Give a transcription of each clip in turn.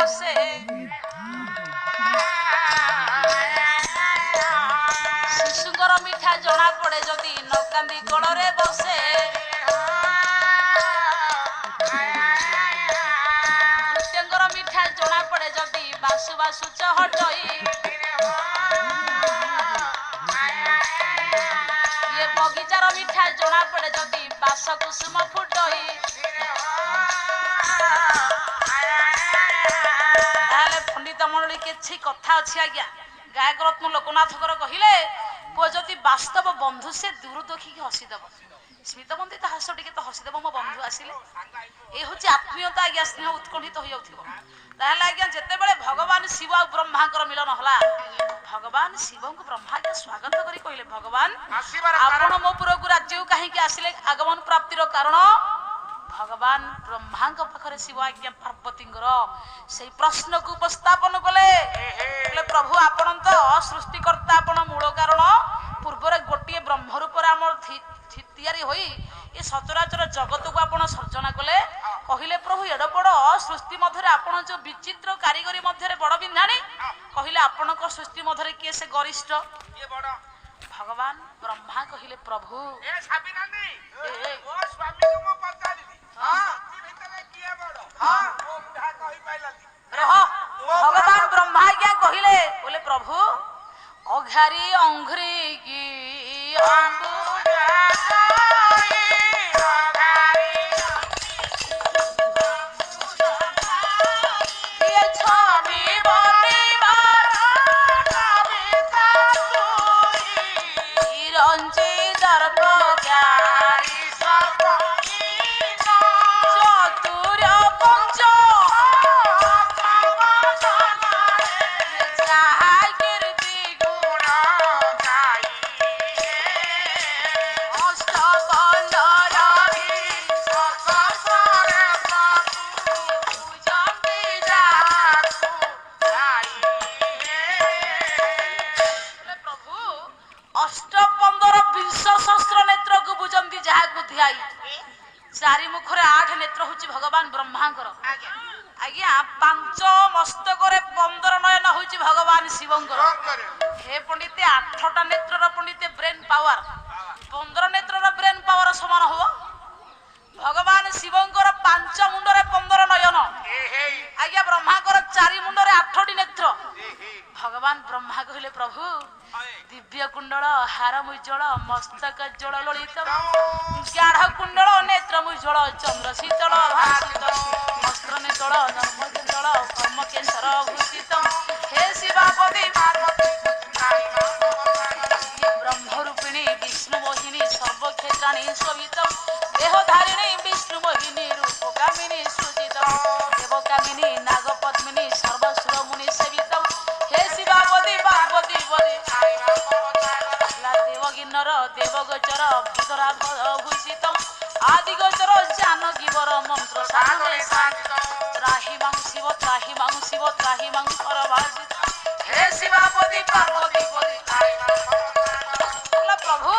हसे शिशुकर मिठा जना पड़े जदि नकांदी कोड़े बसे भृत्यंकर मिठा जना पड़े जदि बासु बासु चहटई ये बगीचार मिठा जना पड़े जदि बास कुसुम फुटई पंडित मंडली किसी कथा अच्छी आज्ञा गायक रत्न लोकनाथकर कहले पुओ जदि वास्तव बंधु से दूर देखिकी हसीदेव स्मित बंदित हास टे तो हसीदेव मो बंधु आसिले ये हूँ आत्मीयता आज्ञा स्नेह उत्कंठित हो आज्ञा जिते बड़े भगवान शिव आ ब्रह्मांकर मिलन हला भगवान शिव को ब्रह्मा आज्ञा स्वागत करी कहले भगवान आपण मो पुर को राज्य कहीं आसिले आगमन प्राप्तिर कारण भगवान ब्रह्मा पाखरे शिव आज्ञा पार्वती से प्रश्न को उपस्थापन कले प्रभु आपण तो सृष्टिकर्ता आपण मूल कारण पूर्वर गोटे ब्रह्म रूप तैयारी होई ये सचराचर जगत को आपण सर्जना कले कहले प्रभु एड बड़ सृष्टि मध्य आपण जो विचित्र कारीगरी मध्य बड़ बिंधाणी कहले आपण सृष्टि मध्य किए से गरिष्ठ भगवान ब्रह्मा कहले प्रभु भगवान ब्रह्मा क्या कहले बोले प्रभु अघारी अंघ्री की चारि मुखरे 8 नेत्र होची भगवान ब्रह्मांकर आज्ञा 5 मस्तक रे 15 नयन होची भगवान शिवंकर हे पंडित 8टा नेत्र र पंडित ब्रेन पावर 15 नेत्र र ब्रेन पावर समान हो भगवान शिवंकर 5 मुंड रे 15 नयन आज्ञा ब्रह्मांकर 4 मुंड रे 8टी नेत्र भगवान ब्रह्मा कहले प्रभु दिव्य कुंडल हार मुजल मस्तक जल ललित गाढ़ कुंडल नेत्र मुजल चंद्र शीतल भाषित वस्त्र नेतल धर्म शीतल कर्म केशर भूषित हे शिवापति ब्रह्मरूपिणी विष्णु मोहिनी सर्वक्षेत्राणी शोभित देहधारिणी विष्णु मोहिनी रूपकामिनी सृजित देवकामिनी नागपद्मिनी सर्वसुर मुनि सेवित हे शिवापति पार्वती देवगिन्नर देवगोचर भूतरा भूषित आदिगोचर जानकीवर मंत्र त्राहि मां शिव त्राहि मां शिव त्राहि मां परभाषित हे शिवापति पार्वती प्रभु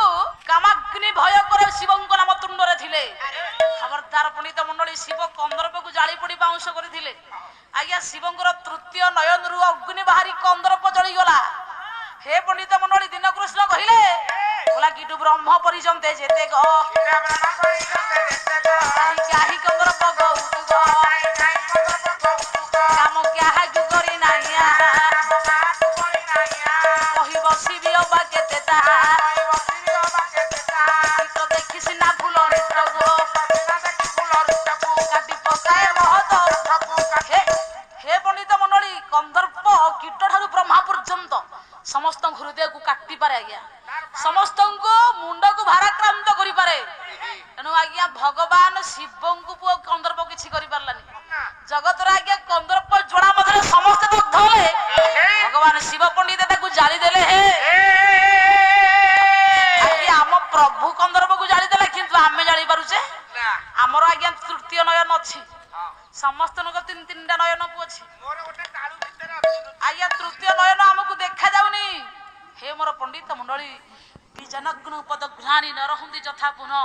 कामाग्नि भय कर शिव नाम तुंड रे थिले खबरदार पंडित मंडली शिव कंदर्प को जाली पड़ी बाउंस करथिले आज्ञा शिवंकर तृतीय नयन रु अग्नि बाहरी कंदर्प जली गला हे पंडित मंडली दिन कृष्ण कहले बोला किटु ब्रह्म परिजन्ते जेते ग चाहि कंदर्प ग काम क्या है जुगरी नाइया कहि बसिबि अबा केते ता तो देखि सिना फूल नेत्र गो काटी पकाए बहुत हे पंडित मंडली कंदर्प कीट ठारू ब्रह्मा पर्यंत समस्त हृदय को काटी पारे आज्ञा समस्त को मुंड को भाराक्रांत करि पारे तेणु आज्ञा भगवान शिव को पुओ कंदर्प किछि करि पारलानी जगत रा आज्ञा कंदर्प जोड़ा मधरे समस्त दग्ध होले भगवान शिव पंडित ताकू जाली देले हे आज्ञा हम प्रभु कंदर्प को जाली देले किंतु आमे जाली पारुचे हमर आज्ञा तृतीय नयन अछि समस्त नको 3-3टा नयन को अछि मोर गोटे काळू भितर आज्ञा तृतीय नयन हमकु देखा जाउनी हे मोर पंडित मंडली कि जनग्न पद घ्राणी न रहंदी जथा पुनः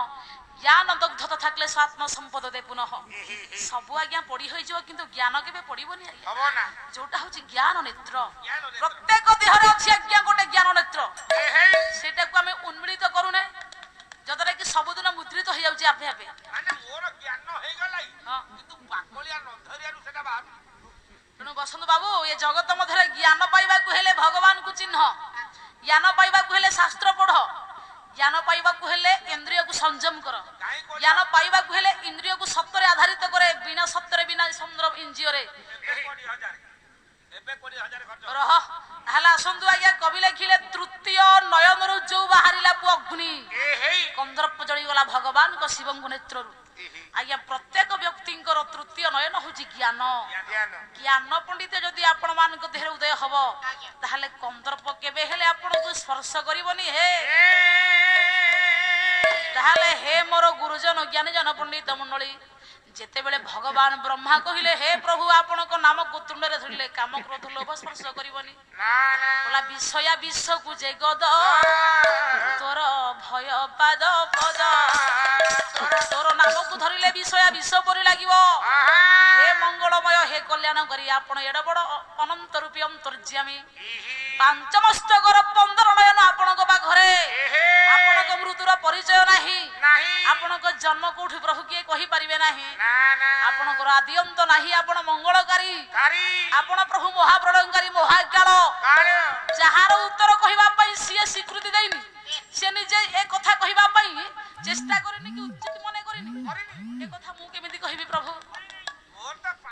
জ্ঞান দগ্ধ তথা ক্লেশ আত্ম সম্পদ দে পুনঃ ସବୁ ଆଜ୍ଞା ପଢି ହୋଇଯିବ କିନ୍ତୁ ଜ୍ଞାନ କେବେ ପଡିବନି ଆଜ୍ଞା হব না ଯୋଉଟା ହଉଛି ଜ୍ଞାନ ନେତ୍ର জ্ঞান নেত্র। ପ୍ରତ୍ୟେକ ଦେହରେ ଅଛି ଆଜ୍ଞା ଗୋଟେ ଜ୍ଞାନ ନେତ୍ର হেই ସେଇଟାକୁ ଆମେ ଉନ୍ମିଳିତ କରୁନେ ଯଦ୍ୱାରା କି ସବୁଦିନ ମୁଦ୍ରିତ ହେଇଯାଉଛି ଆପେ ଆପେ মানে মোর জ্ঞান ହେଇଗলাই ହଁ কিন্তু ବାକଳିଆ ନଧରିଆରୁ ସେଟା ବାହାରୁ ତେଣୁ ବସନ୍ତୁ ବାବୁ ଏ ଜଗତ ମଧ୍ୟରେ ଜ୍ଞାନ ପାଇବାକୁ ହେଲେ ଭଗବାନଙ୍କୁ ଚିହ୍ନ ଜ୍ଞାନ ପାଇବାକୁ ହେଲେ ଶାସ୍ତ୍ର ପଢ ଜ୍ଞାନ ପାଇବାକୁ ହେଲେ ଇନ୍ଦ୍ରିୟକୁ ସଂଯମ କର ଜ୍ଞାନ ପାଇବାକୁ ହେଲେ ଇନ୍ଦ୍ରିୟକୁ ସତ୍ୟରେ ଆଧାରିତ କରେ ବିନା ସତ୍ୟରେ ବିନା ସଂଯମ ଇନ୍ଦ୍ରିୟରେ ଏବେ 20,000 ଏବେ 20,000 ଖର୍ଚ୍ଚ ରହ ତାହେଲେ ଆସନ୍ତୁ ଆଜ୍ଞା କବି ଲେଖିଲେ ତୃତୀୟ ନୟନରୁ ଯୋଉ ବାହାରିଲା ପୁଅ ଅଗ୍ନି ଏ ହେଇ କନ୍ଦର୍ପ ଜଳିଗଲା ଭଗବାନଙ୍କ ଶିବଙ୍କ ନେତ୍ରରୁ ଆଜ୍ଞା ପ୍ରତ୍ୟେକ ବ୍ୟକ୍ତିଙ୍କର ତୃତୀୟ ନୟନ ହଉଛି ଜ୍ଞାନ ଜ୍ଞାନ ଜ୍ଞାନ ପଣ୍ଡିତ ଯଦି ଆପଣ ମାନଙ୍କ ଦେହରେ ଉଦୟ ହବ ତାହେଲେ କନ୍ଦର୍ପ କେବେ ହେଲେ ଆପଣଙ୍କୁ ସ୍ପର୍ଶ କରିବନି ହେ ତାହେଲେ ହେ ମୋର ଗୁରୁଜନ ଜ୍ଞାନୀ ଜନ ପଣ୍ଡିତ ମଣ୍ଡଳୀ ଯେତେବେଳେ ଭଗବାନ ବ୍ରହ୍ମା କହିଲେ ହେ ପ୍ରଭୁ ଆପଣଙ୍କ ନାମକୁ ତୁଣ୍ଡରେ ଧରିଲେ କାମ କ୍ରୋଧ ଲୋଭ ସ୍ପର୍ଶ କରିବନି ନା ନା ବୋଲା ବିଷୟା ବିଷକୁ ଯେ ଗଦ ତୋର ଭୟ ପାଦ ପଦ ତୋର ନାମକୁ ଧରିଲେ ବିଷୟା ବିଷ ପରି ଲାଗିବ ହେ ମଙ୍ଗଳମୟ ହେ କଲ୍ୟାଣ କରି ଆପଣ ଏଡ ବଡ ଅନନ୍ତ ରୂପୀ ଅନ୍ତର୍ଯ୍ୟାମୀ ପାଞ୍ଚମସ୍ତକର 15 ନୟନ ଆପଣଙ୍କ ପାଖରେ ଆପଣଙ୍କ ମୃତ୍ୟୁର ପରିଚୟ ନାହିଁ ଆପଣଙ୍କ ଜନ୍ମ କୋଉଠି ପ୍ରଭୁ କିଏ କହିପାରିବେ ନାହିଁ ଆପଣଙ୍କର ଆଦି ଅନ୍ତ ନାହିଁ ଆପଣ ମଙ୍ଗଳକାରୀ ଆପଣ ପ୍ରଭୁ ମହାପ୍ରଳୟକାରୀ ମହାକାଳ ଯାହାର ଉତ୍ତର